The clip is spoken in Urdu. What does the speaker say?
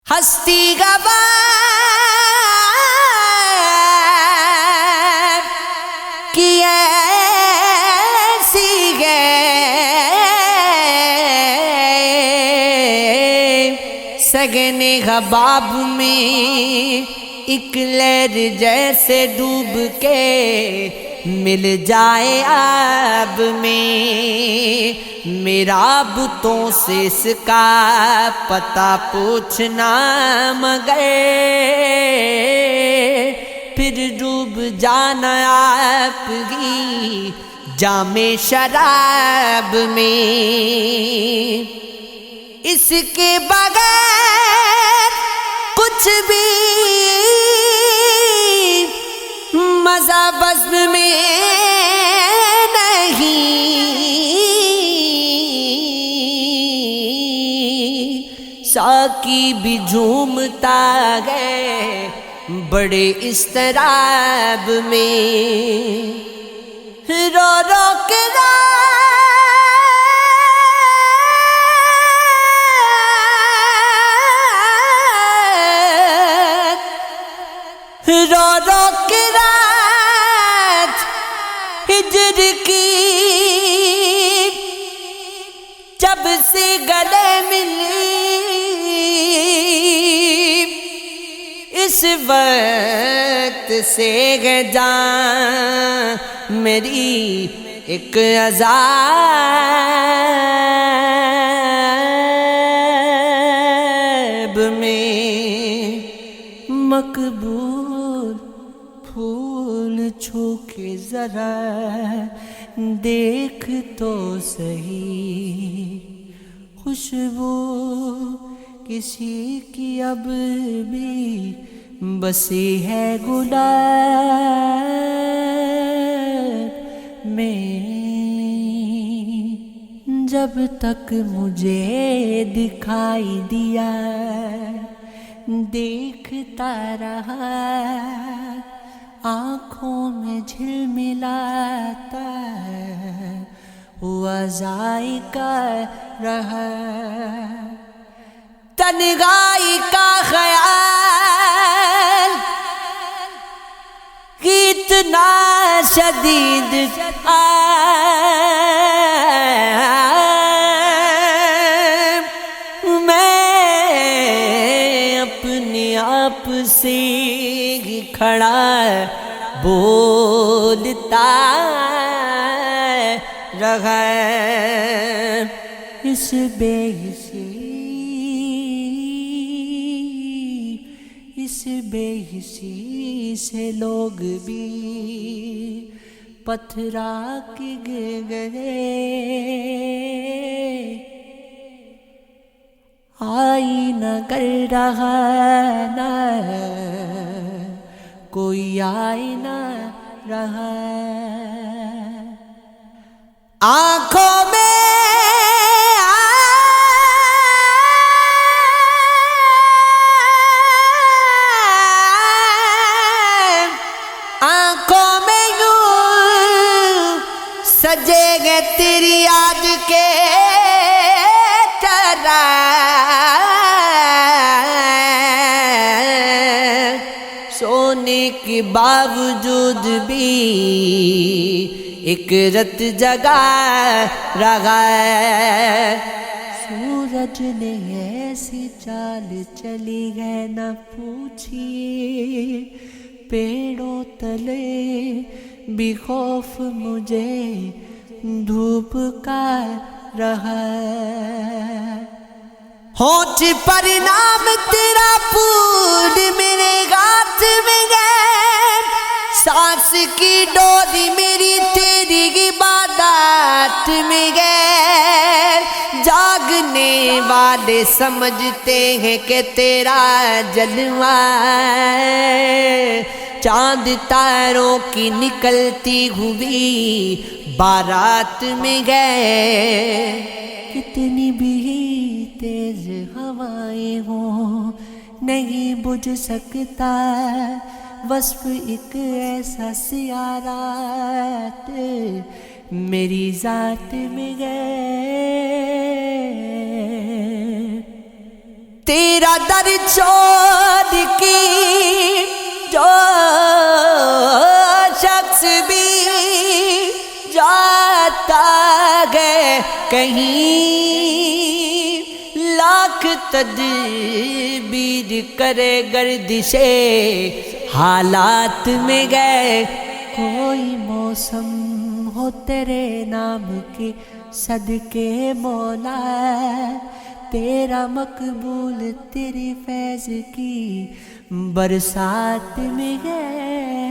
ہستی گوار کی ایسی ہے سگن حباب میں ایک لہر جیسے ڈوب کے مل جائے آب میں میرا بتوں سے اس کا پتہ پوچھنا مگر پھر ڈوب جانا آپ ہی جام شراب میں اس کے بغیر کچھ بھی مزہ بزم میں نہیں ساقی بھی جھومتا ہے بڑے اضطراب میں رو رو کے رو رو کے رات ہجر کی جب سے گلے ملی اس وقت سے ہے جان میری ایک عذاب میں مقبول پھول چھو کے ذرا دیکھ تو صحیح خوشبو کسی کی اب بھی بسی ہے گلاب میں جب تک مجھے دکھائی دیا دیکھتا رہا آنکھوں میں جھلملاتا ہوا ذائقہ رہا تنہائی کا خیال کتنا شدید آپ سے ہی کھڑا بولتا رہا اس بے حسی سے لوگ بھی پتھرا کے گئے آئینہ کر رہا نہ کوئی آئینہ رہا آنکھوں میں یوں سجے گے تیری یاد کے سونے کے باوجود بھی ایک رت جگا رہا سورج نے ایسی چال چلی ہے نہ پوچھیے پیڑوں تلے بھی خوف مجھے دھوپ کا رہا ہونٹ پر نام تیرا پھول میرے ہاتھ میں گئے سانس کی ڈوری میری تیری عبادات میں گئے جاگنے والے سمجھتے ہیں کہ تیرا جلوہ چاند تاروں کی نکلتی ہوئی بارات میں گئے کتنی بھی تیز ہوائیں ہوں نہیں بجھ سکتا وصف ایک ایسا سیارات میری ذات میں گئے تیرا در چھوڑ کے جو شخص بھی جاتا ہے کہیں، لاکھ تدبیر کرے گردش حالات میں گئے، کوئی موسم ہو تیرے نام کے صدقے مولا، تیرا مقبول تیری فیض کی برسات میں گئے۔